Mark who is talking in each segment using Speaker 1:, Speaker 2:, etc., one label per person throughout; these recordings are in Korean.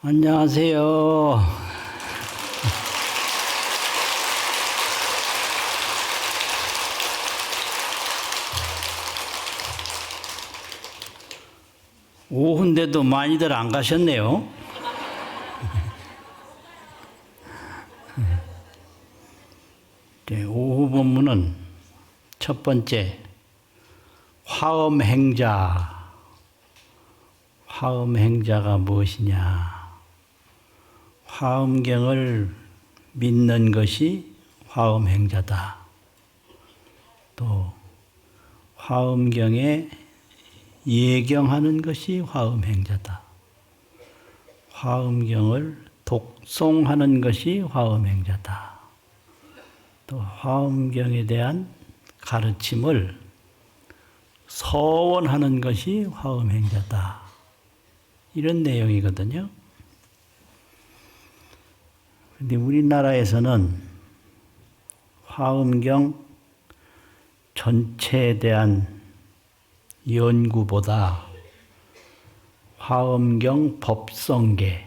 Speaker 1: 안녕하세요. 오후인데도 많이들 안 가셨네요. 네, 오후 본문은 첫 번째 화엄행자. 화엄행자가 무엇이냐? 화엄경을 믿는 것이 화엄행자다. 또 화엄경에 예경하는 것이 화엄행자다. 화엄경을 독송하는 것이 화엄행자다. 또 화엄경에 대한 가르침을 서원하는 것이 화엄행자다. 이런 내용이거든요. 그런데 우리나라에서는 화엄경 전체에 대한 연구보다 화엄경 법성계,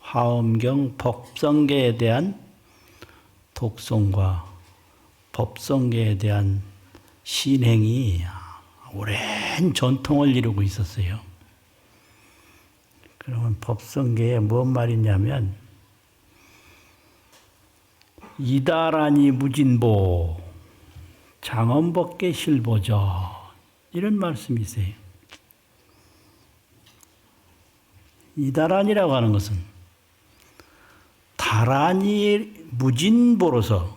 Speaker 1: 화엄경 법성계에 대한 독송과 법성계에 대한 신행이 오랜 전통을 이루고 있었어요. 그러면 법성계에 뭔 말이냐면 이다라니 무진보 장엄법계 실보죠. 이런 말씀이세요. 이다란이라고 하는 것은 다란이 무진보로서,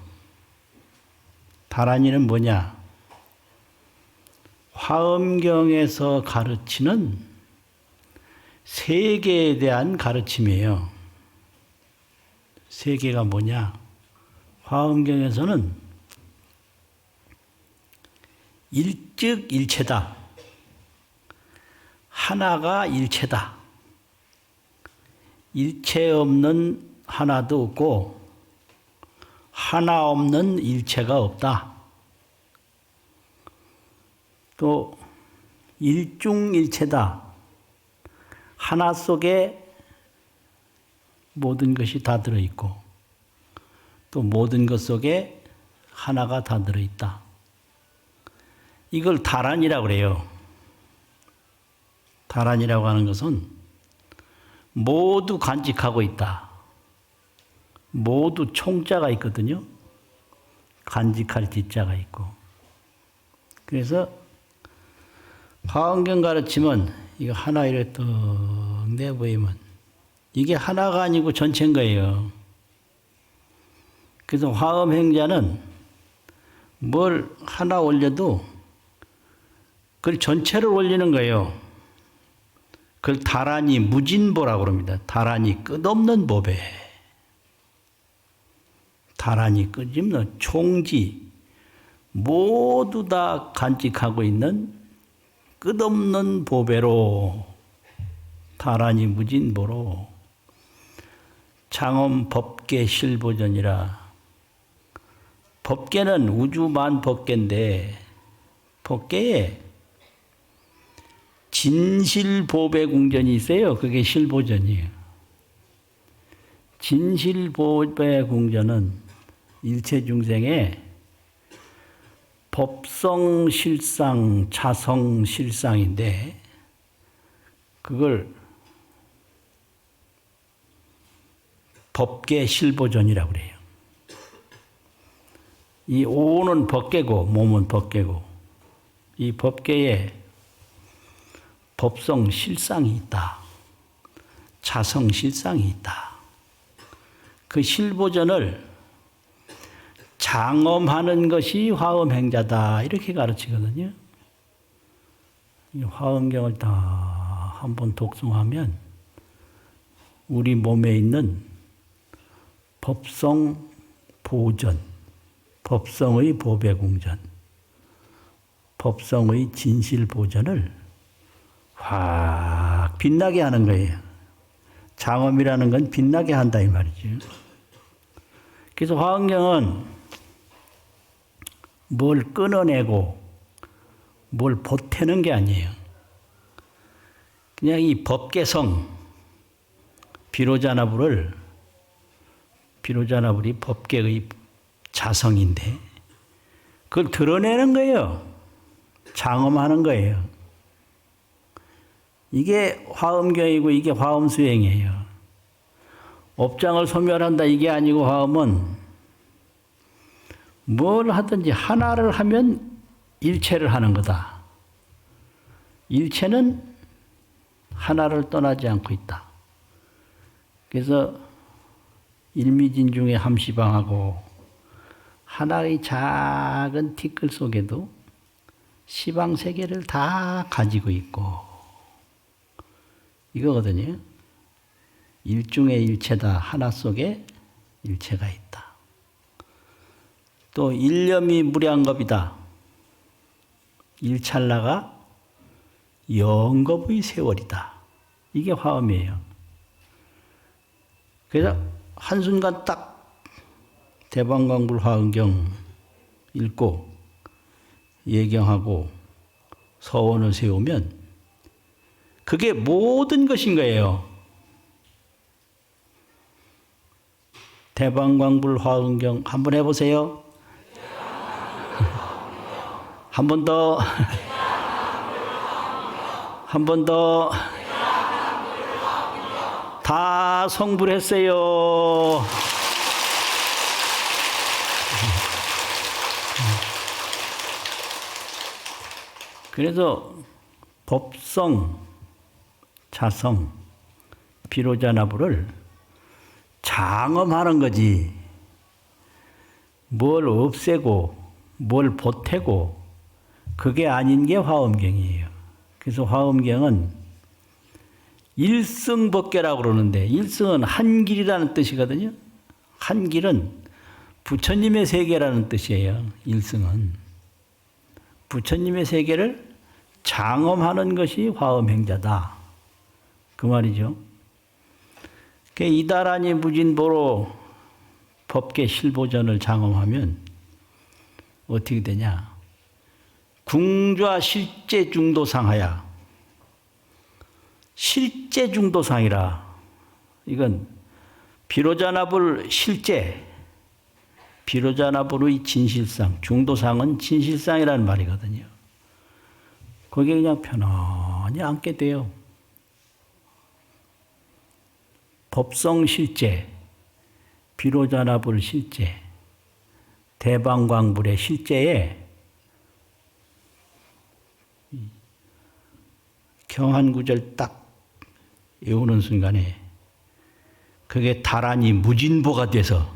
Speaker 1: 다란이는 뭐냐? 화엄경에서 가르치는 세계에 대한 가르침이에요. 세계가 뭐냐? 화엄경에서는 일즉일체다. 하나가 일체다. 일체 없는 하나도 없고 하나 없는 일체가 없다. 또 일중일체다. 하나 속에 모든 것이 다 들어있고 또 모든 것 속에 하나가 다 들어있다. 이걸 다란이라고 그래요. 다란이라고 하는 것은 모두 간직하고 있다. 모두 총자가 있거든요. 간직할 지자가 있고. 그래서 화엄경 가르치면 이거 하나 이렇게 떡 내보이면 이게 하나가 아니고 전체인 거예요. 그래서 화엄행자는 뭘 하나 올려도 그걸 전체를 올리는 거예요. 그걸 다란이 무진보라고 합니다. 다란이 끝없는 보배. 다란이 끝없는 총지. 모두 다 간직하고 있는 끝없는 보배로, 다란이 무진보로 장엄 법계 실보전이라. 법계는 우주만 법계인데 법계에 진실보배궁전이 있어요. 그게 실보전이에요. 진실보배궁전은 일체중생의 법성실상, 자성실상인데 그걸 법계실보전이라고 그래요. 이 오는 법계고 몸은 법계고 이 법계에 법성실상이 있다. 자성실상이 있다. 그 실보전을 장엄하는 것이 화엄행자다. 이렇게 가르치거든요. 이 화엄경을 다 한번 독송하면 우리 몸에 있는 법성 보전, 법성의 보배궁전, 법성의 진실보전을 확 빛나게 하는 거예요. 장엄이라는 건 빛나게 한다 이 말이죠. 그래서 화엄경은 뭘 끊어내고 뭘 보태는 게 아니에요. 그냥 이 법계성, 비로자나불이 법계의 자성인데 그걸 드러내는 거예요. 장엄하는 거예요. 이게 화엄경이고 이게 화엄수행이에요. 업장을 소멸한다 이게 아니고 화엄은 뭘 하든지 하나를 하면 일체를 하는 거다. 일체는 하나를 떠나지 않고 있다. 그래서 일미진중의 함시방하고 하나의 작은 티끌 속에도 시방세계를 다 가지고 있고 이거거든요. 일중의 일체다. 하나 속에 일체가 있다. 또 일념이 무량겁이다. 일찰나가 영겁의 세월이다. 이게 화엄이에요. 그래서 한순간 딱 대방광불 화엄경 읽고 예경하고 서원을 세우면 그게 모든 것인 거예요. 대방광불 화엄경 한번 해보세요. 한 번 더. 한 번 더. 다 성불했어요. 그래서 법성, 자성, 비로자나불을 장엄하는 거지. 뭘 없애고 뭘 보태고 그게 아닌 게 화엄경이에요. 그래서 화엄경은 일승법계라고 그러는데 일승은 한길이라는 뜻이거든요. 한길은 부처님의 세계라는 뜻이에요. 일승은. 부처님의 세계를 장엄하는 것이 화엄행자다. 그 말이죠. 이다라니 무진보로 법계 실보전을 장엄하면 어떻게 되냐. 궁좌 실제 중도상하야. 실제 중도상이라. 이건 비로자나불 실제, 비로자나불의 진실상, 중도상은 진실상이라는 말이거든요. 거기에 그냥 편안히 앉게 돼요. 법성 실제, 비로자나불 실제, 대방광불의 실제에 경한구절 딱 외우는 순간에 그게 다란히 무진보가 돼서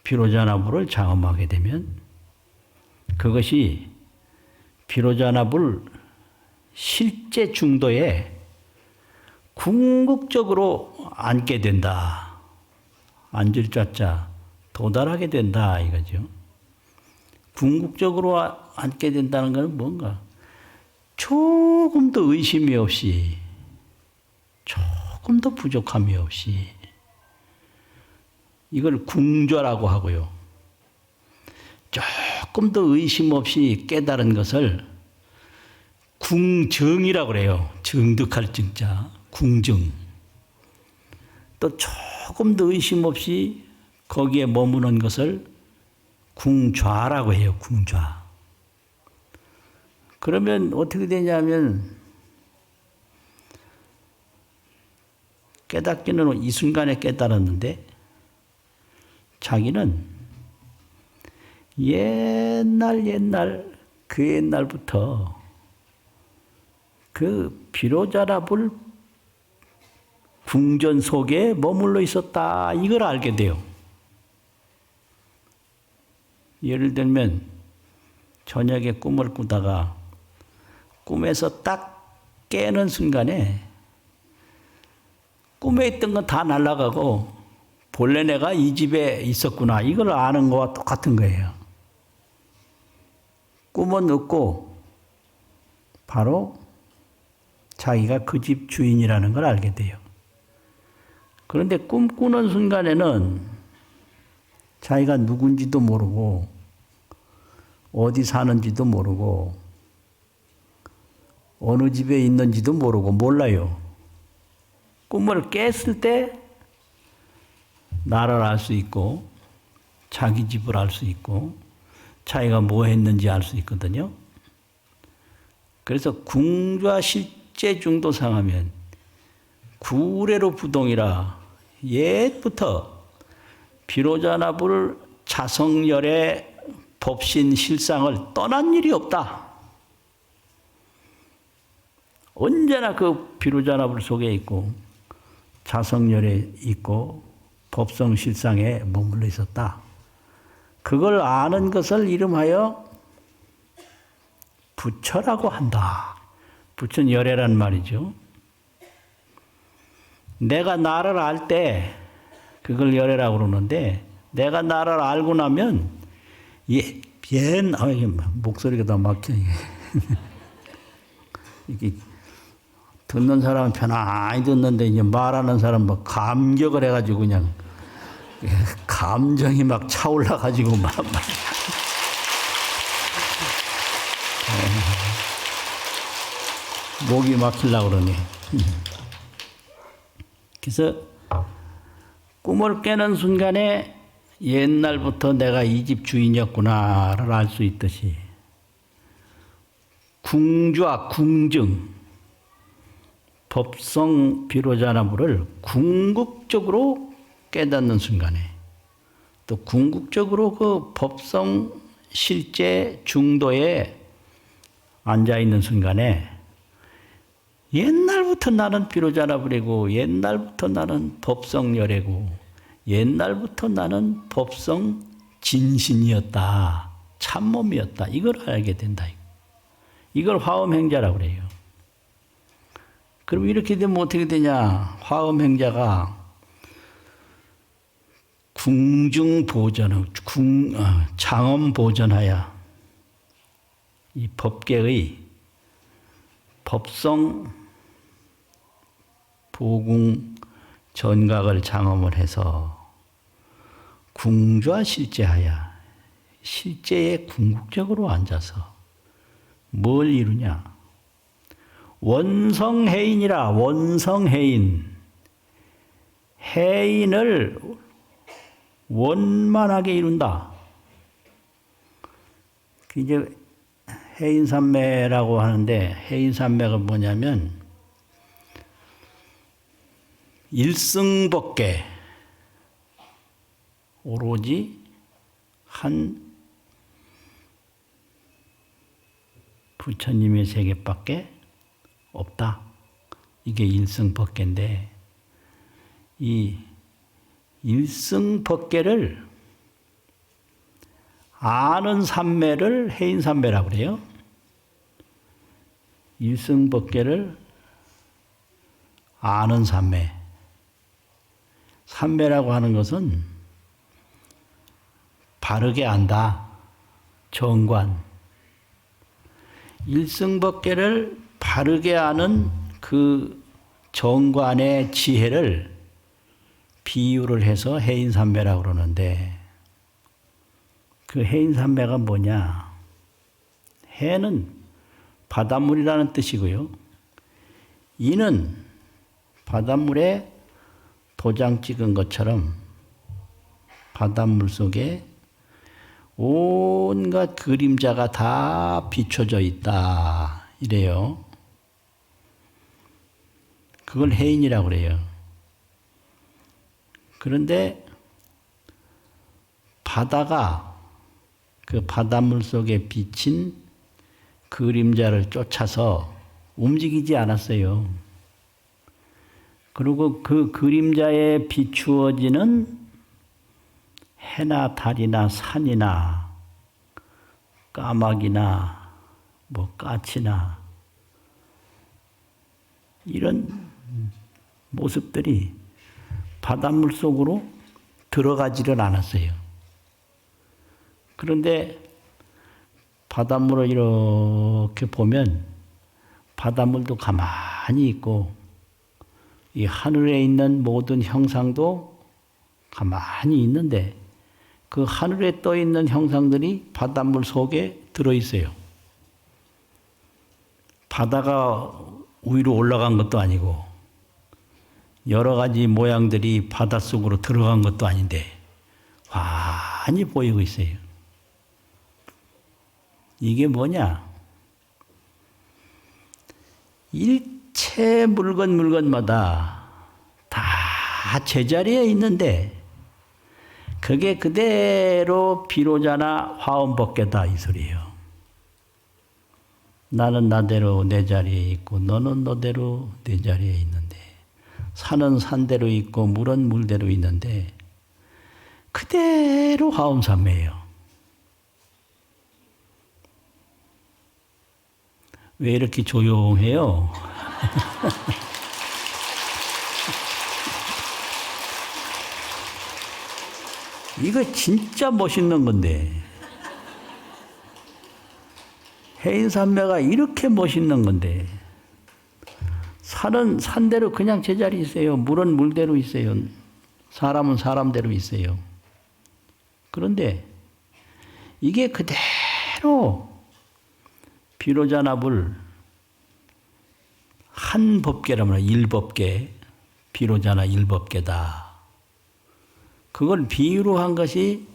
Speaker 1: 비로자나불을 장엄하게 되면 그것이 비로자나불 실제 중도에 궁극적으로 앉게 된다. 앉을 자자 도달하게 된다 이거죠. 궁극적으로 앉게 된다는 것은 뭔가 조금도 의심이 없이 조금도 부족함이 없이 이걸 궁좌라고 하고요. 조금도 의심 없이 깨달은 것을 궁정이라고 그래요. 정득할 정자, 궁정. 또 조금도 의심 없이 거기에 머무는 것을 궁좌라고 해요. 궁좌. 그러면 어떻게 되냐면 깨닫기는 이 순간에 깨달았는데 자기는 옛날 그 옛날부터 그 비로자나불 궁전 속에 머물러 있었다 이걸 알게 돼요. 예를 들면 저녁에 꿈을 꾸다가 꿈에서 딱 깨는 순간에 꿈에 있던 건 다 날아가고 본래 내가 이 집에 있었구나 이걸 아는 거와 똑같은 거예요. 꿈은 없고 바로 자기가 그 집 주인이라는 걸 알게 돼요. 그런데 꿈꾸는 순간에는 자기가 누군지도 모르고 어디 사는지도 모르고 어느 집에 있는지도 모르고 몰라요. 꿈을 깼을 때 나를 알 수 있고 자기 집을 알 수 있고 자기가 뭐 했는지 알 수 있거든요. 그래서 궁좌 실제 중도상하면 구례로 부동이라 옛부터 비로자나불 자성열의 법신 실상을 떠난 일이 없다. 언제나 그 비로자나불 속에 있고 자성열에 있고 법성 실상에 머물러 있었다. 그걸 아는 것을 이름하여 부처라고 한다. 부처는 열애란 말이죠. 내가 나를 알 때 그걸 열애라고 그러는데 내가 나를 알고 나면 목소리가 다 막혀. 이게 듣는 사람은 편안히 듣는데 이제 말하는 사람은 막 감격을 해가지고 그냥 감정이 막 차올라가지고 막 목이 막히려고 그러네. 그래서 꿈을 깨는 순간에 옛날부터 내가 이 집 주인이었구나를 알 수 있듯이 궁좌, 궁증, 법성 비로자나불을 궁극적으로 깨닫는 순간에 또 궁극적으로 그 법성 실제 중도에 앉아있는 순간에 옛날부터 나는 비로자나불이고 옛날부터 나는 법성열애고 옛날부터 나는 법성 진신이었다. 참몸이었다. 이걸 알게 된다. 이걸 화엄행자라고 그래요. 그럼 이렇게 되면 어떻게 되냐. 화엄행자가 궁중보전, 장엄보전하여 이 법계의 법성 보궁 전각을 장엄을 해서 궁좌 실제하여 실제에 궁극적으로 앉아서 뭘 이루냐? 원성해인이라. 원성해인. 해인을 원만하게 이룬다. 이제 해인산매라고 하는데 해인산매가 뭐냐면 일승법계 오로지 한 부처님의 세계밖에 없다. 이게 일승법계인데 이 일승법계를 아는 삼매를 해인삼매라고 그래요. 일승법계를 아는 삼매. 삼매라고 하는 것은 바르게 안다. 정관. 일승법계를 바르게 아는 그 정관의 지혜를 비유를 해서 해인삼매라고 그러는데 그 해인삼매가 뭐냐? 해는 바닷물이라는 뜻이고요. 이는 바닷물에 도장 찍은 것처럼 바닷물 속에 온갖 그림자가 다 비춰져 있다. 이래요. 그걸 해인이라고 그래요. 그런데 바다가 그 바닷물 속에 비친 그림자를 쫓아서 움직이지 않았어요. 그리고 그 그림자에 비추어지는 해나 달이나 산이나 까마귀나 뭐 까치나 이런 모습들이 바닷물 속으로 들어가지를 않았어요. 그런데 바닷물을 이렇게 보면 바닷물도 가만히 있고 이 하늘에 있는 모든 형상도 가만히 있는데 그 하늘에 떠 있는 형상들이 바닷물 속에 들어 있어요. 바다가 위로 올라간 것도 아니고 여러 가지 모양들이 바닷속으로 들어간 것도 아닌데 환히 보이고 있어요. 이게 뭐냐? 일체 물건마다 다 제자리에 있는데 그게 그대로 비로자나 화엄법계다 이 소리예요. 나는 나대로 내 자리에 있고 너는 너대로 내 자리에 있는데 산은 산대로 있고 물은 물대로 있는데 그대로 화엄삼매예요. 왜 이렇게 조용해요? 이거 진짜 멋있는 건데. 해인산매가 이렇게 멋있는 건데. 산은 산대로 그냥 제자리 있어요. 물은 물대로 있어요. 사람은 사람대로 있어요. 그런데 이게 그대로 비로자나불 한 법계라면 일법계, 비로자나 일법계다. 그걸 비유로 한 것이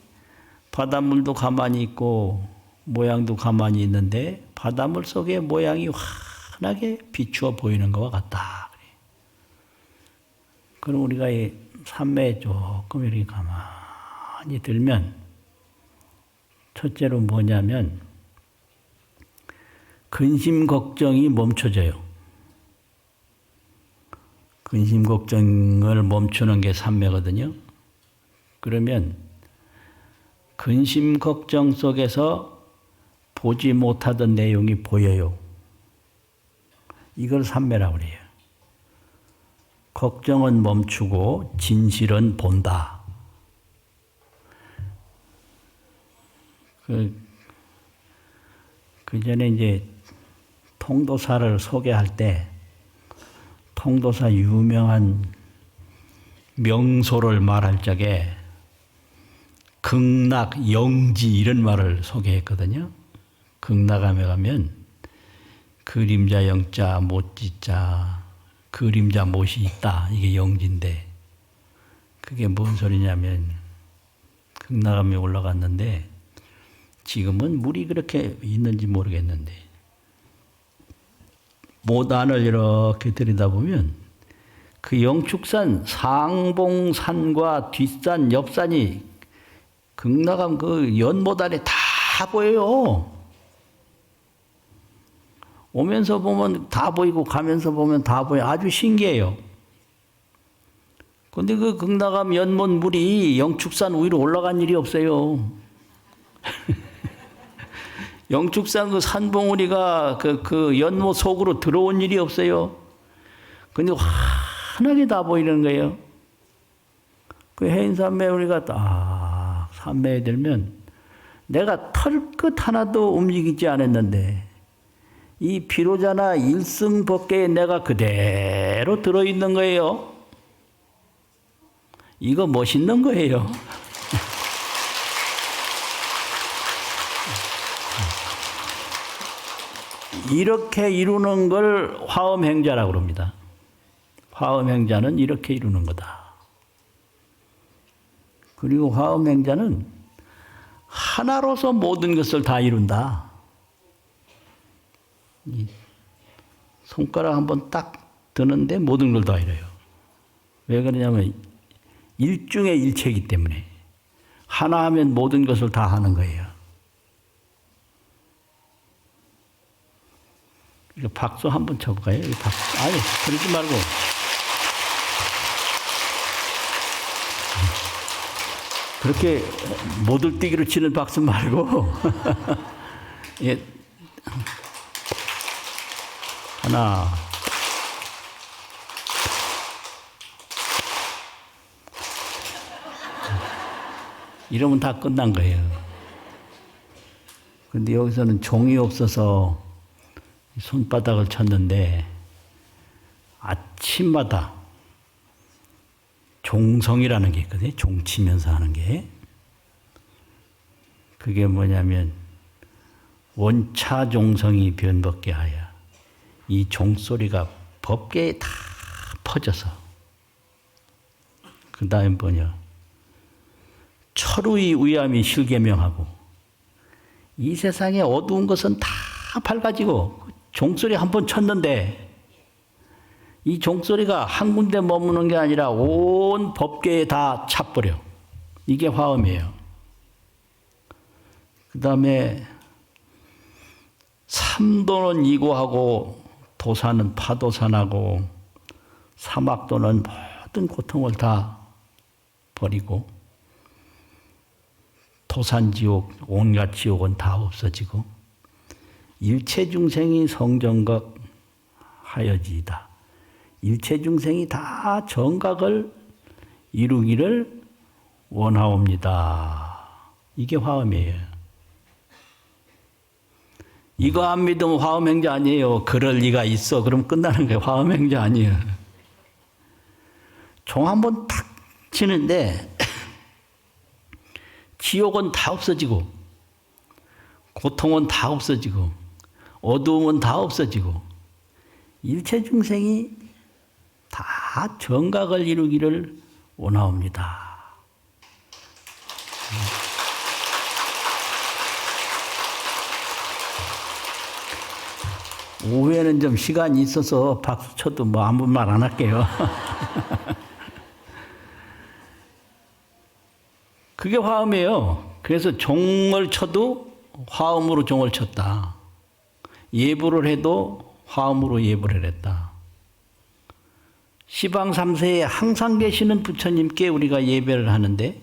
Speaker 1: 바닷물도 가만히 있고 모양도 가만히 있는데 바닷물 속에 모양이 환하게 비추어 보이는 것과 같다. 그럼 우리가 이 삼매에 조금 이렇게 가만히 들면 첫째로 뭐냐면 근심 걱정이 멈춰져요. 근심 걱정을 멈추는 게 삼매거든요. 그러면 근심 걱정 속에서 보지 못하던 내용이 보여요. 이걸 삼매라고 그래요. 걱정은 멈추고 진실은 본다. 그 전에 이제 통도사를 소개할 때 통도사 유명한 명소를 말할 적에 극락, 영지 이런 말을 소개했거든요. 극락암에 가면 그림자 영자, 못지자, 그림자 못이 있다. 이게 영지인데 그게 뭔 소리냐면 극락암에 올라갔는데 지금은 물이 그렇게 있는지 모르겠는데 모단을 이렇게 들여다보면 그 영축산 상봉산과 뒷산, 옆산이 극락암 그 연모단에 다 보여요. 오면서 보면 다 보이고 가면서 보면 다 보여. 아주 신기해요. 근데 그 극락암 연못 물이 영축산 위로 올라간 일이 없어요. 영축산 그 산봉우리가 그 연못 속으로 들어온 일이 없어요. 근데 환하게 다 보이는 거예요. 그 해인산매 우리가 딱 산매에 들면 내가 털끝 하나도 움직이지 않았는데 이 비로자나 일승법계에 내가 그대로 들어있는 거예요. 이거 멋있는 거예요. 이렇게 이루는 걸 화엄행자라고 합니다. 화엄행자는 이렇게 이루는 거다. 그리고 화엄행자는 하나로서 모든 것을 다 이룬다. 이 손가락 한번 딱 드는데 모든 걸 다 이뤄요. 왜 그러냐면 일중의 일체이기 때문에 하나 하면 모든 것을 다 하는 거예요. 이거 박수 한번 쳐볼까요? 이 박수. 아니, 그러지 말고. 그렇게 모들뛰기로 치는 박수 말고. 예. 하나. 이러면 다 끝난 거예요. 근데 여기서는 종이 없어서 손바닥을 쳤는데 아침마다 종성이라는 게 있거든요. 종치면서 하는 게. 그게 뭐냐면 원차 종성이 변법계하여 이 종소리가 법계에 다 퍼져서 그 다음에 뭐냐. 철우의 위암이 실계명하고 이 세상에 어두운 것은 다 밝아지고 종소리 한 번 쳤는데 이 종소리가 한 군데 머무는 게 아니라 온 법계에 다 차버려. 이게 화엄이에요. 그 다음에 삼도는 이고하고 도사는 파도산하고 사막도는 모든 고통을 다 버리고 도산지옥 온갖 지옥은 다 없어지고 일체 중생이 성정각 하여지이다. 일체 중생이 다 정각을 이루기를 원하옵니다. 이게 화엄이에요. 이거 안 믿으면 화엄행자 아니에요. 그럴 리가 있어. 그럼 끝나는 거예요. 화엄행자 아니에요. 종 한 번 탁 치는데 지옥은 다 없어지고 고통은 다 없어지고 어두움은 다 없어지고 일체 중생이 다 정각을 이루기를 원하옵니다. 오후에는 좀 시간이 있어서 박수 쳐도 뭐 아무 말 안 할게요. 그게 화엄이에요. 그래서 종을 쳐도 화엄으로 종을 쳤다. 예불을 해도 화엄으로 예불을 했다. 시방 3세에 항상 계시는 부처님께 우리가 예배를 하는데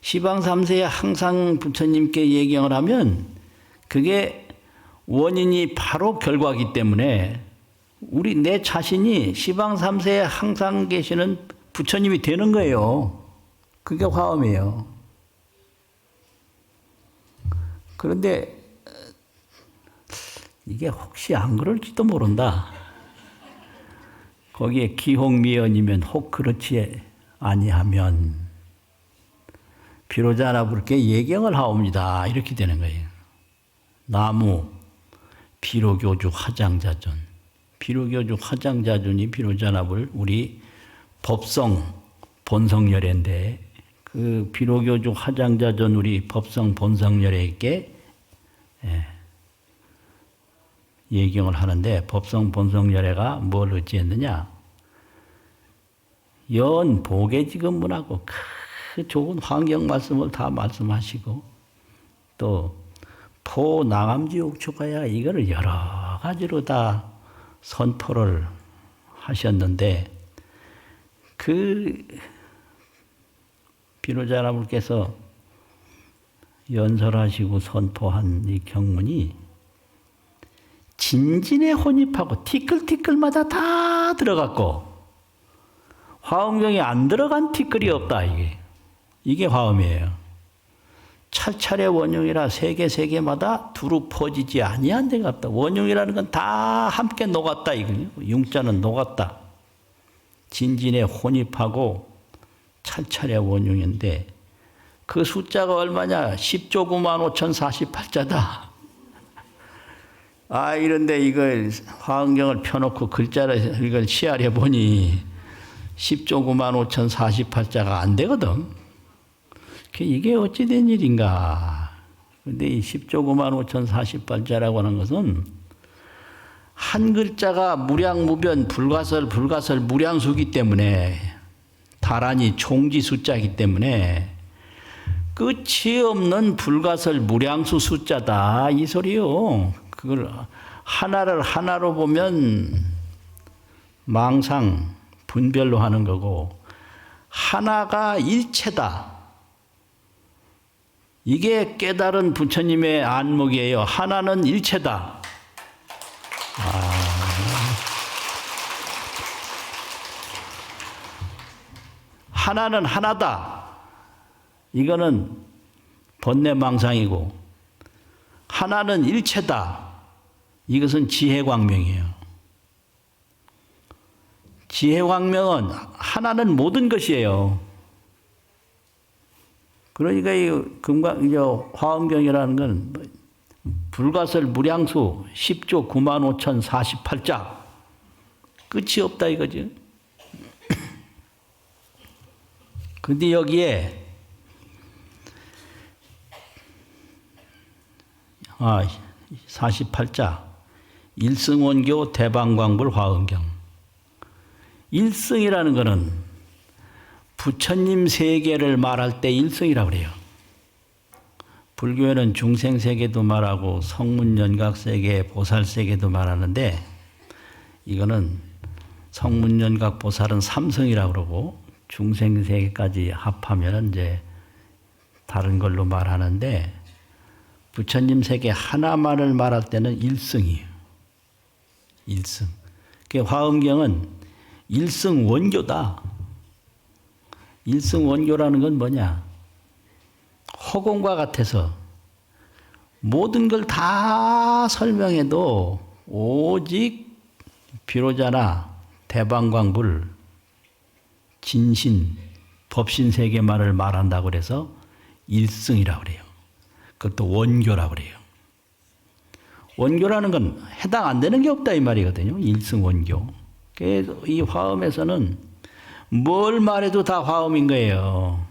Speaker 1: 시방 3세에 항상 부처님께 예경을 하면 그게 원인이 바로 결과이기 때문에 내 자신이 시방 3세에 항상 계시는 부처님이 되는 거예요. 그게 화엄이에요. 그런데 이게 혹시 안 그럴지도 모른다. 거기에 기홍미연이면 혹 그렇지 아니하면 비로자 나부르께 예경을 하옵니다. 이렇게 되는 거예요. 나무 비로교주 화장자존. 비로교주 화장자존이 비로자납을 우리 법성 본성열애인데 그 비로교주 화장자존 우리 법성 본성열애에게 예경을 하는데 법성 본성열애가 뭘 어찌했느냐. 연 보계지근문하고 그 좋은 환경 말씀을 다 말씀하시고 또 포 나감지옥초가야 이거를 여러 가지로 다 선포를 하셨는데 그 비로자나불께서 연설하시고 선포한 이 경문이 진진에 혼입하고 티끌티끌마다 다 들어갔고 화엄경에 안 들어간 티끌이 없다. 이게 화엄이에요. 찰찰의 원흉이라 세계마다 두루 퍼지지 아니한 데가 없다. 원흉이라는 건 다 함께 녹았다 이거요. 융자는 녹았다. 진진에 혼입하고 찰찰의 원흉인데 그 숫자가 얼마냐? 10조 9만 5,048자다. 아 이런데 이걸 화엄경을 펴놓고 글자를 이걸 시하려 보니 10조 9만 5,048자가 안 되거든. 이게 어찌 된 일인가. 그런데 이 10조 9만 5,048자라고 하는 것은 한 글자가 무량무변 불가설 무량수기 때문에 다란히 총지 숫자이기 때문에 끝이 없는 불가설 무량수 숫자다 이 소리요. 그걸 하나를 하나로 보면 망상 분별로 하는 거고 하나가 일체다. 이게 깨달은 부처님의 안목이에요. 하나는 일체다. 하나는 하나다. 이거는 번뇌망상이고 하나는 일체다. 이것은 지혜광명이에요. 지혜광명은 하나는 모든 것이에요. 그러니까 이 화엄경이라는 건 불가설 무량수 10조 9만 5,048자 끝이 없다 이거죠. 근데 여기에 48자 일승원교 대방광불 화엄경. 일승이라는 것은 부처님 세계를 말할 때 일승이라고 그래요. 불교에는 중생세계도 말하고 성문연각세계, 보살세계도 말하는데 이거는 성문연각 보살은 삼성이라고 그러고 중생세계까지 합하면 이제 다른 걸로 말하는데 부처님 세계 하나만을 말할 때는 일승이에요. 일승. 그 화엄경은 일승 원교다. 일승 원교라는 건 뭐냐? 허공과 같아서 모든 걸 다 설명해도 오직 비로자나 대방광불, 진신, 법신 세계만을 말한다고 그래서 일승이라고 그래요. 그것도 원교라고 그래요. 원교라는 건 해당 안 되는 게 없다 이 말이거든요. 일승 원교. 그래서 이 화엄에서는 뭘 말해도 다 화엄인 거예요.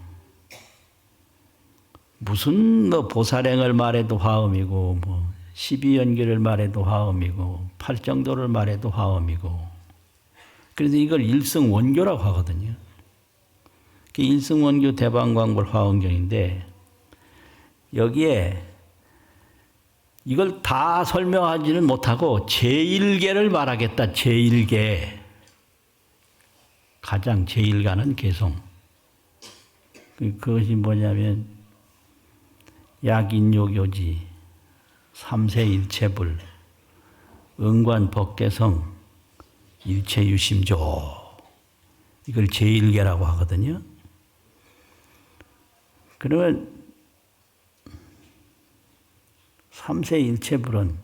Speaker 1: 무슨 뭐 보살행을 말해도 화엄이고 뭐 12연결을 말해도 화엄이고 팔정도를 말해도 화엄이고 그래서 이걸 일승 원교라고 하거든요. 일승 원교 대방광불 화엄경인데 여기에 이걸 다 설명하지는 못하고 제1계를 말하겠다. 제1계. 가장 제1가는 개성. 그것이 뭐냐면 약인요교지, 삼세일체불, 응관법계성, 일체유심조. 이걸 제1계라고 하거든요. 그러면 삼세일체불은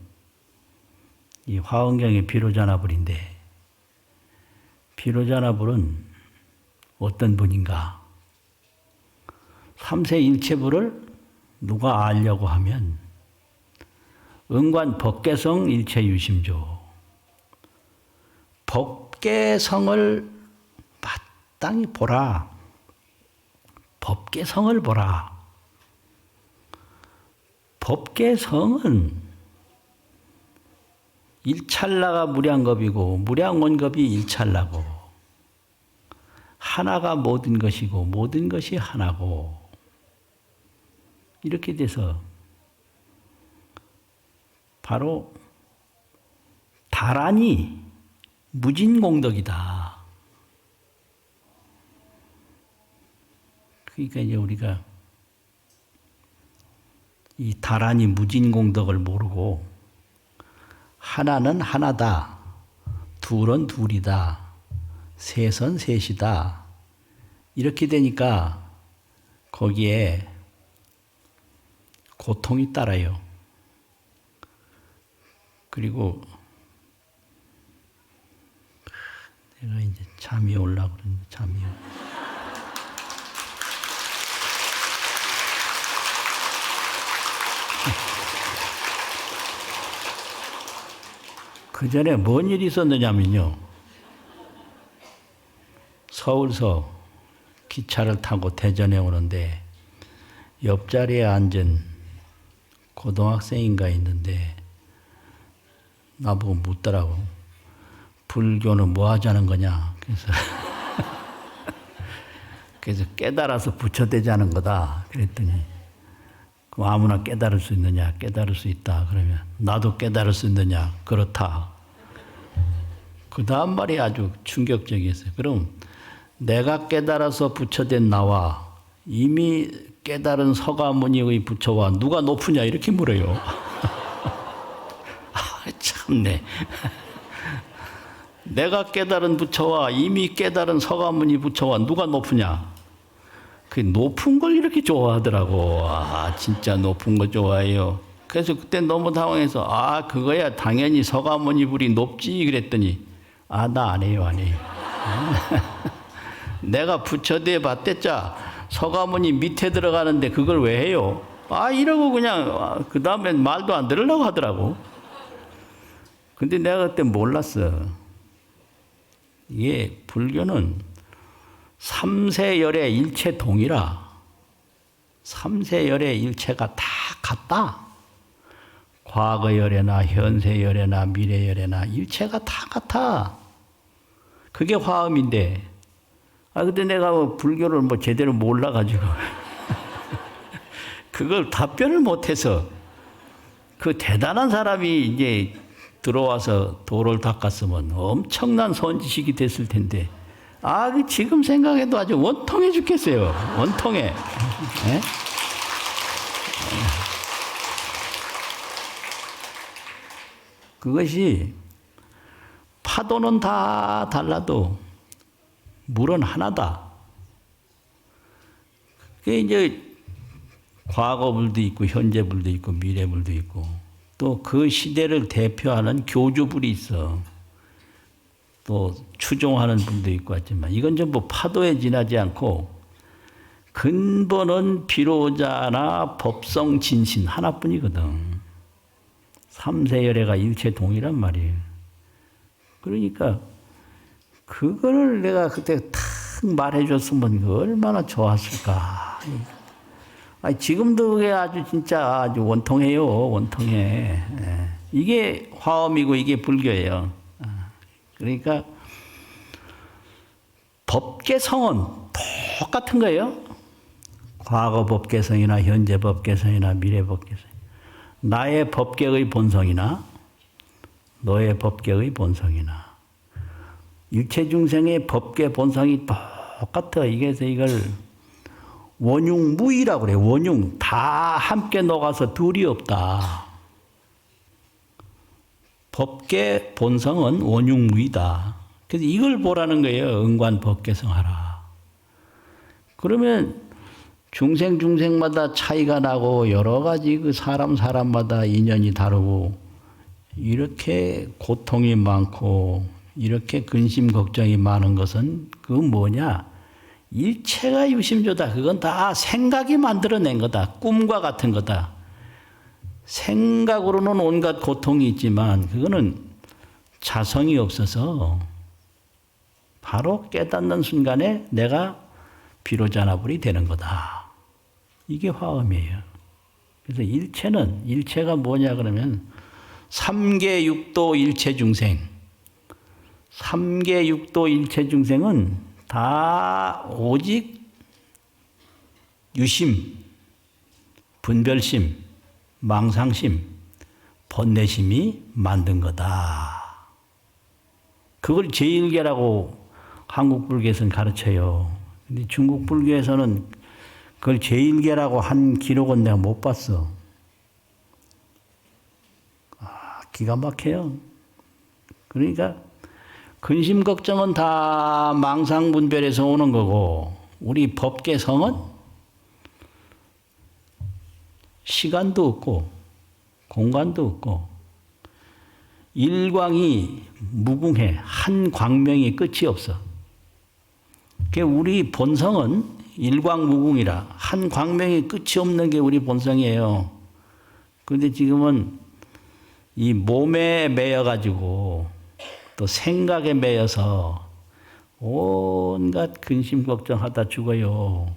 Speaker 1: 이 화엄경의 비로자나불인데 비로자나불은 어떤 분인가? 삼세일체불을 누가 알려고 하면 응관 법계성 일체유심조 법계성을 마땅히 보라. 법계성을 보라. 법계성은 일찰나가 무량겁이고 무량원겁이 일찰나고 하나가 모든 것이고 모든 것이 하나고 이렇게 돼서 바로 다란이 무진공덕이다. 그러니까 이제 우리가 이 다란이 무진공덕을 모르고 하나는 하나다, 둘은 둘이다, 셋은 셋이다 이렇게 되니까 거기에 고통이 따라요. 그리고 내가 이제 잠이 오려고 그러는데 잠이 그 전에 뭔 일이 있었느냐면요. 서울서 기차를 타고 대전에 오는데 옆자리에 앉은 고등학생인가 있는데 나보고 묻더라고. 불교는 뭐 하자는 거냐. 그래서 깨달아서 부처되자는 거다. 그랬더니 그럼 아무나 깨달을 수 있느냐? 깨달을 수 있다. 그러면 나도 깨달을 수 있느냐? 그렇다. 그 다음 말이 아주 충격적이었어요. 그럼 내가 깨달아서 부처된 나와 이미 깨달은 서가모니의 부처와 누가 높으냐? 이렇게 물어요. 참네. 내가 깨달은 부처와 이미 깨달은 서가모니 부처와 누가 높으냐? 그 높은 걸 이렇게 좋아하더라고. 진짜 높은 거 좋아해요. 그래서 그때 너무 당황해서 그거야 당연히 서가모니 불이 높지 그랬더니 나 안 해요, 안 해요. 내가 부처돼 봤댔자 서가모니 밑에 들어가는데 그걸 왜 해요? 이러고 그냥 그 다음엔 말도 안 들으려고 하더라고. 근데 내가 그때 몰랐어. 이게 불교는 삼세열의 일체 동이라. 삼세열의 일체가 다 같다. 과거열에나 현세열에나 미래열에나 일체가 다 같아. 그게 화엄인데, 근데 내가 뭐 불교를 뭐 제대로 몰라가지고 그걸 답변을 못해서 그 대단한 사람이 이제 들어와서 도를 닦았으면 엄청난 선지식이 됐을 텐데, 지금 생각해도 아주 원통해 죽겠어요. 원통해. 네? 그것이 파도는 다 달라도 물은 하나다. 그게 이제 과거물도 있고 현재물도 있고 미래물도 있고 또 그 시대를 대표하는 교주불이 있어. 또 추종하는 분도 있고 하지만 이건 전부 파도에 지나지 않고 근본은 비로자나 법성 진신 하나뿐이거든. 삼세열애가 일체 동이란 말이에요. 그러니까 그거를 내가 그때 탁 말해줬으면 얼마나 좋았을까. 지금도 그게 아주 원통해요. 원통해. 이게 화엄이고 이게 불교예요. 그러니까 법계성은 똑같은 거예요. 과거 법계성이나 현재 법계성이나 미래 법계성. 나의 법계의 본성이나 너의 법계의 본성이나 일체 중생의 법계 본성이 똑같아. 그래서 이걸 원흉무이라고 그래. 원흉 다 함께 녹아서 둘이 없다. 법계 본성은 원흉무이다. 그래서 이걸 보라는 거예요. 응관 법계성하라. 그러면 중생마다 차이가 나고 여러 가지 그 사람마다 인연이 다르고 이렇게 고통이 많고 이렇게 근심 걱정이 많은 것은 그건 뭐냐? 일체가 유심조다. 그건 다 생각이 만들어낸 거다. 꿈과 같은 거다. 생각으로는 온갖 고통이 있지만 그거는 자성이 없어서 바로 깨닫는 순간에 내가 비로자나불이 되는 거다. 이게 화엄이에요. 그래서 일체가 뭐냐 그러면 삼계육도 일체중생. 삼계육도 일체중생은 다 오직 유심, 분별심, 망상심, 번뇌심이 만든 거다. 그걸 제1계라고 한국 불교에서는 가르쳐요. 근데 중국 불교에서는 그걸 제1계라고 한 기록은 내가 못 봤어. 기가 막혀요. 그러니까 근심 걱정은 다 망상분별에서 오는 거고 우리 법계성은 시간도 없고 공간도 없고 일광이 무궁해. 한 광명이 끝이 없어. 우리 본성은 일광무궁이라 한 광명이 끝이 없는 게 우리 본성이에요. 그런데 지금은 이 몸에 매여가지고 또 생각에 매여서 온갖 근심 걱정하다 죽어요.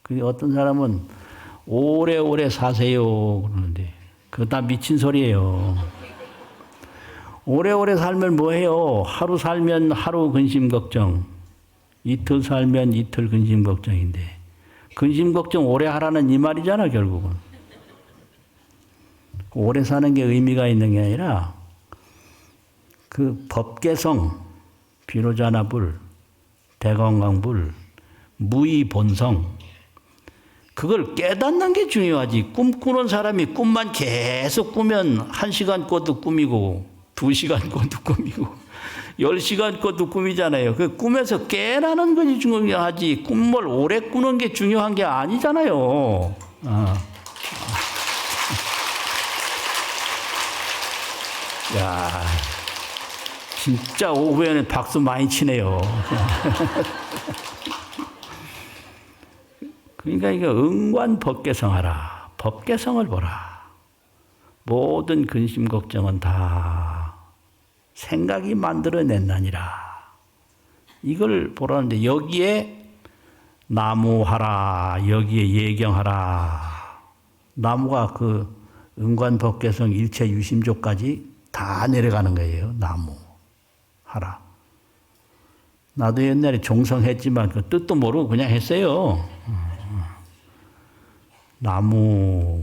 Speaker 1: 그게 어떤 사람은 오래오래 사세요 그러는데 그거 다 미친 소리예요. 오래오래 살면 뭐해요? 하루 살면 하루 근심 걱정, 이틀 살면 이틀 근심 걱정인데 근심 걱정 오래 하라는 이 말이잖아 결국은. 오래 사는 게 의미가 있는 게 아니라 그 법계성, 비로자나불, 대건강불, 무의본성 그걸 깨닫는 게 중요하지. 꿈꾸는 사람이 꿈만 계속 꾸면 1시간 꿔도 꿈이고 2시간 꿔도 꿈이고 10시간 꿔도 꿈이잖아요. 그 꿈에서 깨라는 것이 중요하지 꿈을 오래 꾸는 게 중요한 게 아니잖아요. 야, 진짜 오후에는 박수 많이 치네요. 그러니까 이거 응관 법계성하라. 법계성을 보라. 모든 근심 걱정은 다 생각이 만들어낸다니라. 이걸 보라는데 여기에 나무하라, 여기에 예경하라. 나무가 그 은관법계성 일체 유심조까지 다 내려가는 거예요. 나무하라. 나도 옛날에 종성했지만 그 뜻도 모르고 그냥 했어요. 나무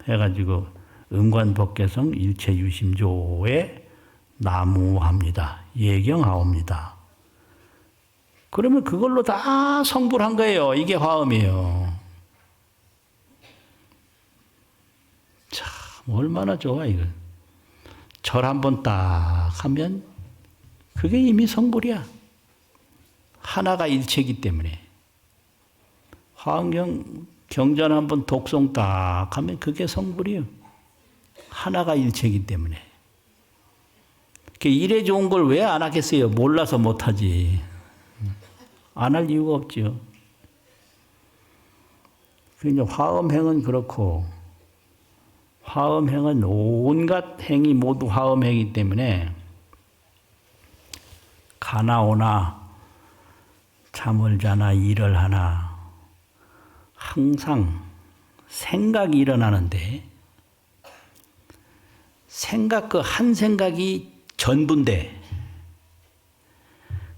Speaker 1: 해가지고 은관법계성 일체 유심조에 나무합니다. 예경하옵니다. 그러면 그걸로 다 성불한 거예요. 이게 화엄이에요. 참 얼마나 좋아 이거. 절 한번 딱 하면 그게 이미 성불이야. 하나가 일체이기 때문에. 화엄경 경전 한번 독송 딱 하면 그게 성불이에요. 하나가 일체이기 때문에. 이래 좋은 걸 왜 안 하겠어요? 몰라서 못하지. 안 할 이유가 없죠. 그러니까 화엄행은 그렇고, 화엄행은 온갖 행이 모두 화엄행이기 때문에 가나 오나 잠을 자나 일을 하나 항상 생각이 일어나는데, 생각 그 한 생각이 전부인데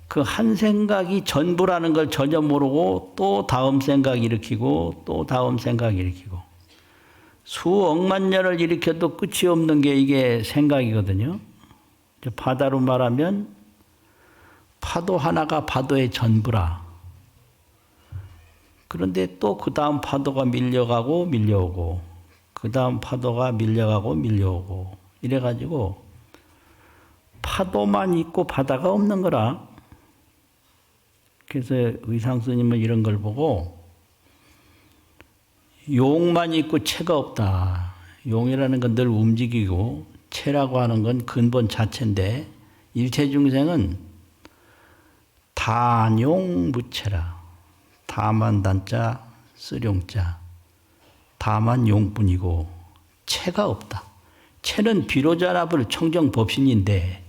Speaker 1: 그 한 생각이 전부라는 걸 전혀 모르고 또 다음 생각 일으키고 또 다음 생각 일으키고 수억만 년을 일으켜도 끝이 없는 게 이게 생각이거든요. 바다로 말하면 파도 하나가 파도의 전부라. 그런데 또 그 다음 파도가 밀려가고 밀려오고 그 다음 파도가 밀려가고 밀려오고 이래가지고 파도만 있고 바다가 없는 거라. 그래서 의상스님은 이런 걸 보고 용만 있고 체가 없다. 용이라는 건 늘 움직이고 체라고 하는 건 근본 자체인데 일체 중생은 단용무체라. 다만 단자 쓰룡자 다만 용뿐이고 체가 없다. 체는 비로자납을 청정법신인데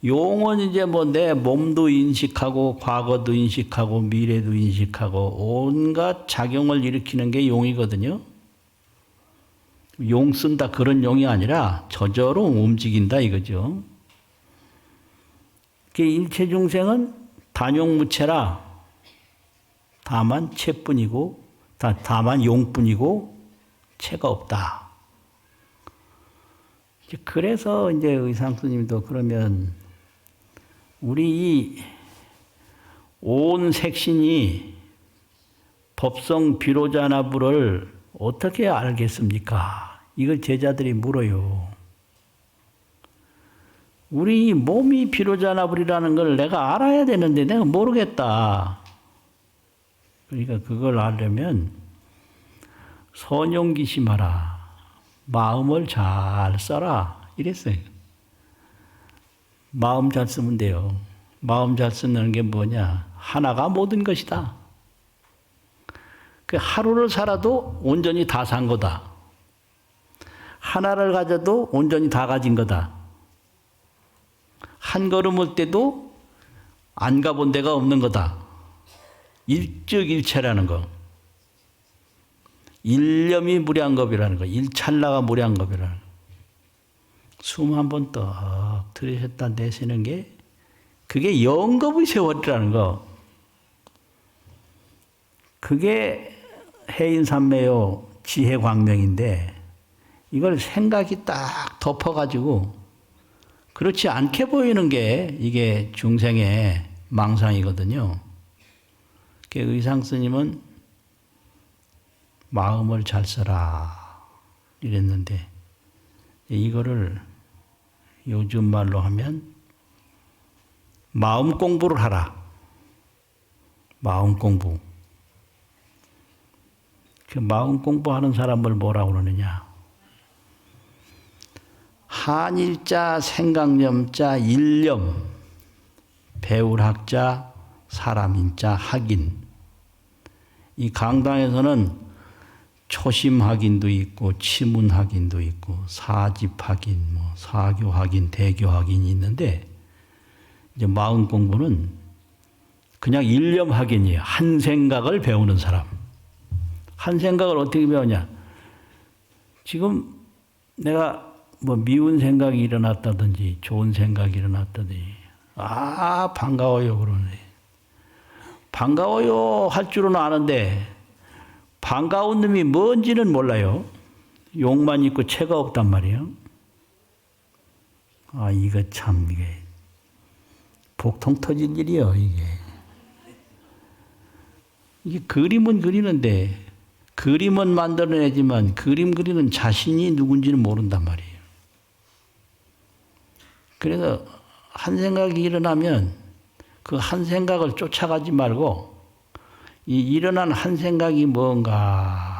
Speaker 1: 용은 이제 뭐 내 몸도 인식하고 과거도 인식하고 미래도 인식하고 온갖 작용을 일으키는 게 용이거든요. 용 쓴다 그런 용이 아니라 저절로 움직인다 이거죠. 일체 중생은 단용무체라. 다만 체뿐이고 다만 용뿐이고 체가 없다. 그래서 이제 의상스님도 그러면 우리 이 온 색신이 법성 비로자나부를 어떻게 알겠습니까? 이걸 제자들이 물어요. 우리 몸이 비로자나불이라는 걸 내가 알아야 되는데 내가 모르겠다. 그러니까 그걸 알려면 선용기심하라. 마음을 잘 써라. 이랬어요. 마음 잘 쓰면 돼요. 마음 잘 쓰는 게 뭐냐? 하나가 모든 것이다. 그 하루를 살아도 온전히 다 산 거다. 하나를 가져도 온전히 다 가진 거다. 한 걸음을 떼도 안 가본 데가 없는 거다. 일적일체라는 거. 일념이 무량겁이라는 거. 일찰나가 무량겁이라는 거. 숨 한 번 떡 들이셨다 내쉬는 게 그게 영겁의 세월이라는 거. 그게 해인삼매요 지혜광명인데 이걸 생각이 딱 덮어가지고 그렇지 않게 보이는 게 이게 중생의 망상이거든요. 의상스님은 마음을 잘 써라 이랬는데 이거를 요즘 말로 하면 마음 공부를 하라. 마음 공부. 그 마음 공부하는 사람을 뭐라고 그러느냐. 한일자, 생각념자, 일념, 배울학자, 사람인자, 학인. 이 강당에서는 초심학인도 있고 치문학인도 있고 사집학인, 뭐 사교학인, 대교학인이 있는데 이제 마음 공부는 그냥 일념 확인이에요. 한 생각을 배우는 사람. 한 생각을 어떻게 배우냐? 지금 내가 뭐 미운 생각이 일어났다든지 좋은 생각이 일어났다든지 아 반가워요 그러네. 반가워요 할 줄은 아는데 반가운 놈이 뭔지는 몰라요. 욕만 있고 채가 없단 말이에요. 아 이거 참 이게 복통 터질 일이요 이게. 이게 그림은 그리는데 그림은 만들어내지만 그림 그리는 자신이 누군지는 모른단 말이에요. 그래서 한 생각이 일어나면 그 한 생각을 쫓아가지 말고 이 일어난 한 생각이 뭔가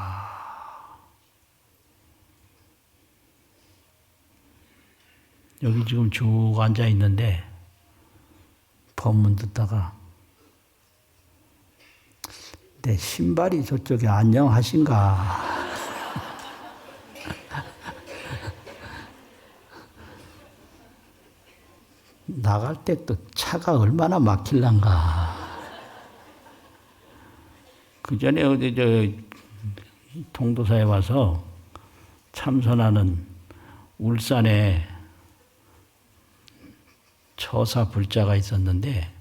Speaker 1: 여기 지금 쭉 앉아 있는데 법문 듣다가 내 신발이 저쪽에 안녕하신가 나갈 때 또 차가 얼마나 막힐란가. 그 전에 어디 통도사에 와서 참선하는 울산에 처사 불자가 있었는데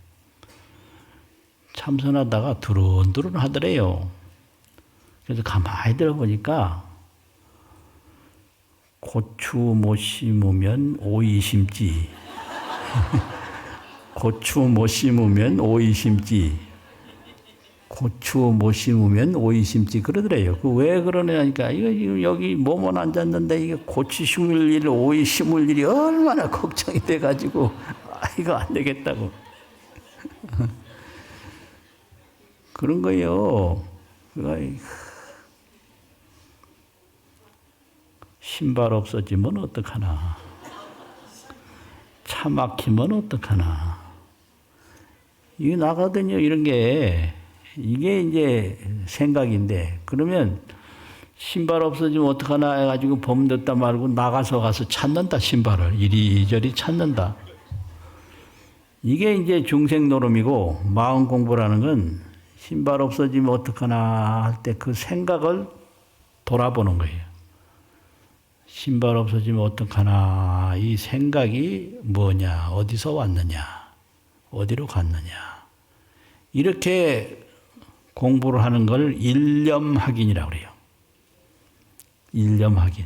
Speaker 1: 참선하다가 두run두룬 하더래요. 그래서 가만히 들어보니까 고추 못 심으면 오이 심지. 고추 못 심으면 오이 심지. 고추 못 심으면 오이 심지 그러더래요. 그 왜 그러냐니까 이거 지금 여기 몸은 앉았는데 이게 고추 심을 일, 오이 심을 일이 얼마나 걱정이 돼가지고 이거 안 되겠다고. 그런 거예요. 신발 없어지면 어떡하나. 차 막히면 어떡하나. 이게 나거든요, 이런 게. 이게 이제 생각인데, 그러면 신발 없어지면 어떡하나 해가지고 범듣다 말고 나가서 가서 찾는다, 신발을. 이리저리 찾는다. 이게 이제 중생 노름이고, 마음 공부라는 건 신발 없어지면 어떡하나 할 때 그 생각을 돌아보는 거예요. 신발 없어지면 어떡하나 이 생각이 뭐냐, 어디서 왔느냐, 어디로 갔느냐. 이렇게 공부를 하는 걸 일념 확인이라고 그래요. 일념 확인.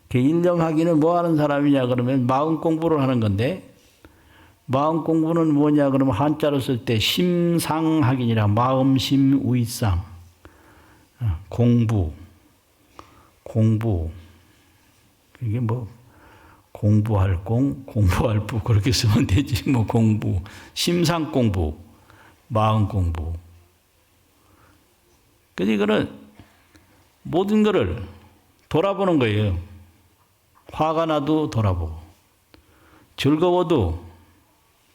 Speaker 1: 그 일념 확인은 뭐 하는 사람이냐 그러면 마음 공부를 하는 건데 마음 공부는 뭐냐 그러면 한자로 쓸 때 심상 확인이라 마음심 우이상 공부 이게 뭐 공부할 공부할 부 그렇게 쓰면 되지 뭐 공부 심상 공부 마음 공부. 그래서 이거는 모든 것을 돌아보는 거예요. 화가 나도 돌아보고 즐거워도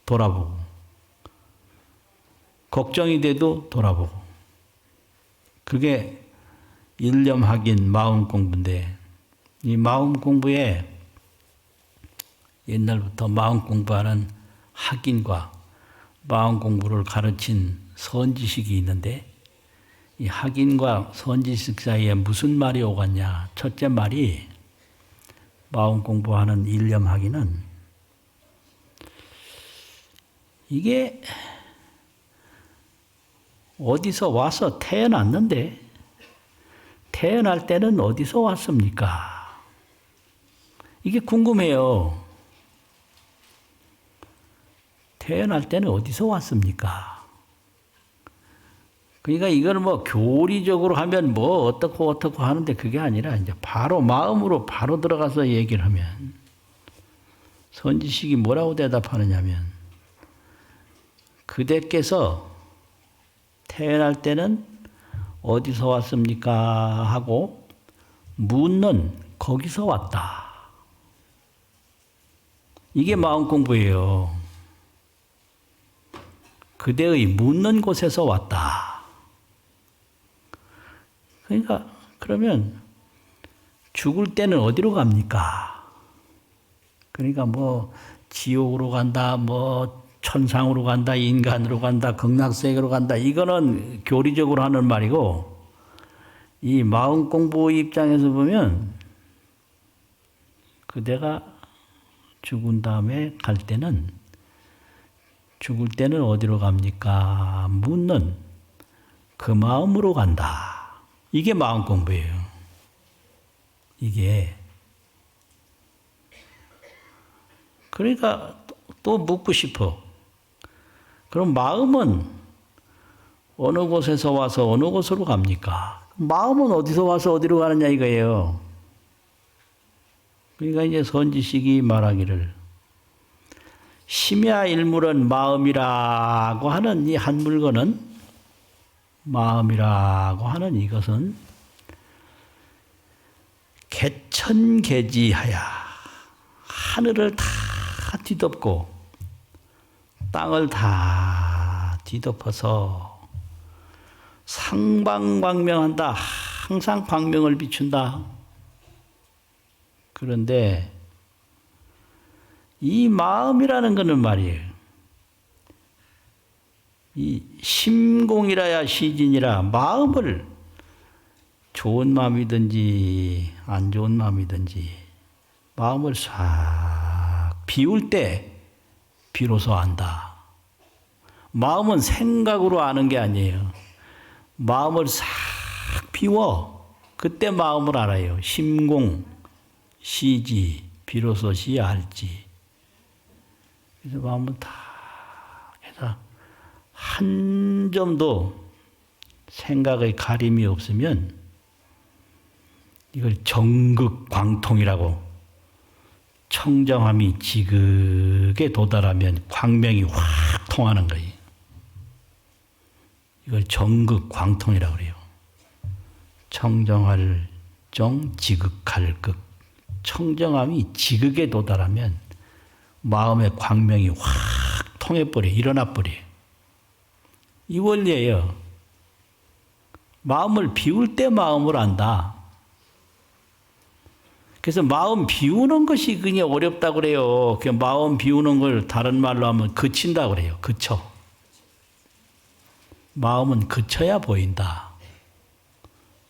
Speaker 1: 돌아보고 걱정이 돼도 돌아보고 그게 일념 확인 마음 공부인데 이 마음 공부에 옛날부터 마음 공부하는 학인과 마음 공부를 가르친 선지식이 있는데 이 학인과 선지식 사이에 무슨 말이 오갔냐. 첫째 말이 마음 공부하는 일념 학인은 이게 어디서 와서 태어났는데 태어날 때는 어디서 왔습니까? 이게 궁금해요. 태어날 때는 어디서 왔습니까? 그러니까 이걸 뭐 교리적으로 하면 뭐 어떻고 하는데 그게 아니라 이제 바로 마음으로 바로 들어가서 얘기를 하면 선지식이 뭐라고 대답하느냐면 그대께서 태어날 때는 어디서 왔습니까? 하고 묻는 거기서 왔다. 이게 마음 공부예요. 그대의 묻는 곳에서 왔다. 그러니까 그러면 죽을 때는 어디로 갑니까? 그러니까 뭐 지옥으로 간다, 뭐 천상으로 간다, 인간으로 간다, 극락세계로 간다. 이거는 교리적으로 하는 말이고, 이 마음 공부 입장에서 보면 그대가 죽은 다음에 갈 때는, 죽을 때는 어디로 갑니까? 묻는 그 마음으로 간다. 이게 마음 공부예요. 이게. 그러니까 또 묻고 싶어. 그럼 마음은 어느 곳에서 와서 어느 곳으로 갑니까? 마음은 어디서 와서 어디로 가느냐 이거예요. 그러니까 이제 선지식이 말하기를 심야일물은 마음이라고 하는 이 한 물건은, 마음이라고 하는 이것은 개천개지하야 하늘을 다 뒤덮고 땅을 다 뒤덮어서 상방광명한다. 항상 광명을 비춘다. 그런데 이 마음이라는 것은 말이에요. 이 심공이라야 시진이라, 마음을 좋은 마음이든지 안 좋은 마음이든지 마음을 싹 비울 때 비로소 안다. 마음은 생각으로 아는 게 아니에요. 마음을 싹 비워. 그때 마음을 알아요. 심공, 시지, 비로소시 알지. 그래서 마음은 다 해서 한 점도 생각의 가림이 없으면 이걸 정극광통이라고, 청정함이 지극에 도달하면 광명이 확 통하는 거예요. 이걸 정극광통이라고 그래요. 청정할 정, 지극할 극. 청정함이 지극에 도달하면 마음의 광명이 확 통해버려, 일어나버려. 이 원리예요. 마음을 비울 때 마음을 안다. 그래서 마음 비우는 것이 그냥 어렵다고 그래요. 그 마음 비우는 걸 다른 말로 하면 그친다고 그래요. 그쳐. 마음은 그쳐야 보인다.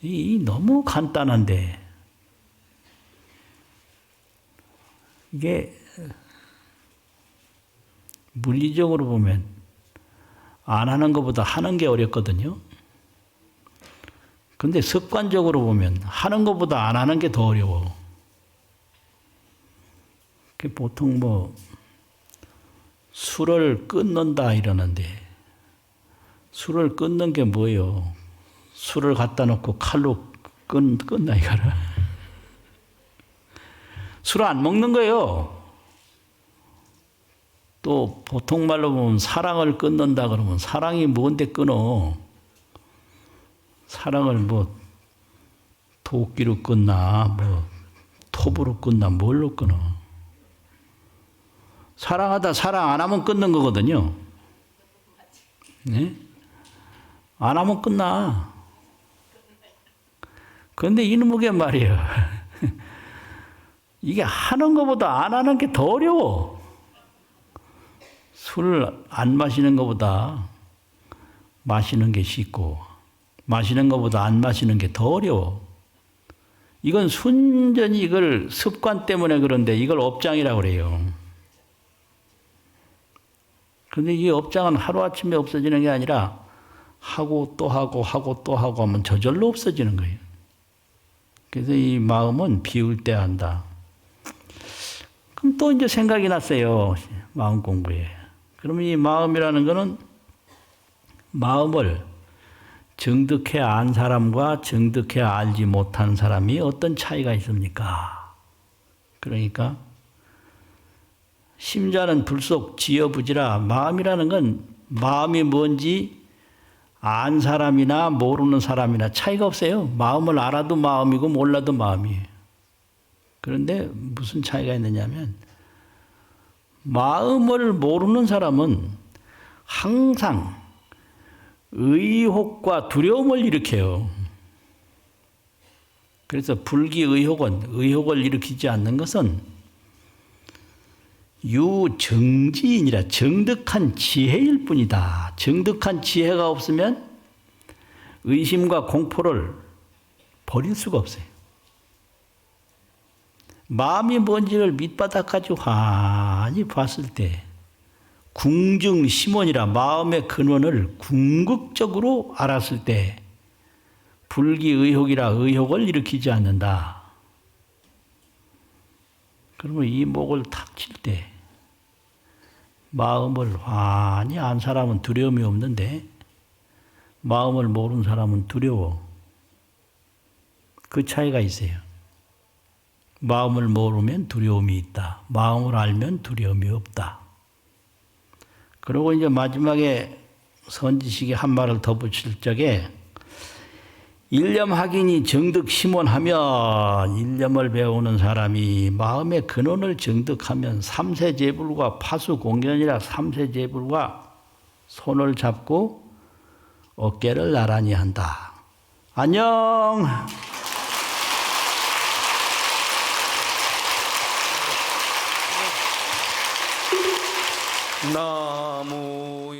Speaker 1: 이 너무 간단한데, 이게 물리적으로 보면 안 하는 것보다 하는 게 어렵거든요. 근데 습관적으로 보면 하는 것보다 안 하는 게 더 어려워. 보통 뭐 술을 끊는다 이러는데, 술을 끊는 게 뭐예요? 술을 갖다 놓고 칼로 끊나 이거를. 술을 안 먹는 거예요. 또 보통 말로 보면 사랑을 끊는다 그러면 사랑이 뭔데 끊어? 사랑을 뭐 도끼로 끊나, 뭐 톱으로 끊나, 뭘로 끊어? 사랑하다 사랑 안 하면 끊는 거거든요. 네? 안 하면 끝나. 그런데 이놈의 말이에요. 이게 하는 것보다 안 하는 게 더 어려워. 술을 안 마시는 것보다 마시는 게 쉽고, 마시는 것보다 안 마시는 게 더 어려워. 이건 순전히 이걸 습관 때문에 그런데 이걸 업장이라고 그래요. 그런데 이 업장은 하루아침에 없어지는 게 아니라 하고 또 하고 하고 또 하고 하면 저절로 없어지는 거예요. 그래서 이 마음은 비울 때 한다. 그럼 또 이제 생각이 났어요. 마음 공부에. 그러면 이 마음이라는 거는 마음을 정득해 안 사람과 정득해 알지 못한 사람이 어떤 차이가 있습니까? 그러니까 심자는 불속 지어부지라, 마음이라는 건 마음이 뭔지 안 사람이나 모르는 사람이나 차이가 없어요. 마음을 알아도 마음이고 몰라도 마음이에요. 그런데 무슨 차이가 있느냐면, 마음을 모르는 사람은 항상 의혹과 두려움을 일으켜요. 그래서 불기의혹은, 의혹을 일으키지 않는 것은 유정지인이라 정득한 지혜일 뿐이다. 정득한 지혜가 없으면 의심과 공포를 버릴 수가 없어요. 마음이 뭔지를 밑바닥까지 환히 봤을 때 궁중심원이라 마음의 근원을 궁극적으로 알았을 때 불기의혹이라 의혹을 일으키지 않는다. 그러면 이 목을 탁 칠 때 마음을 환히 안 사람은 두려움이 없는데 마음을 모르는 사람은 두려워. 그 차이가 있어요. 마음을 모르면 두려움이 있다. 마음을 알면 두려움이 없다. 그리고 이제 마지막에 선지식이 한 말을 더 붙일 적에 일념학인이 정득심원하면 일념을 배우는 사람이 마음의 근원을 정득하면 삼세제불과 파수공견이라 삼세제불과 손을 잡고 어깨를 나란히 한다. 안녕.
Speaker 2: 나무영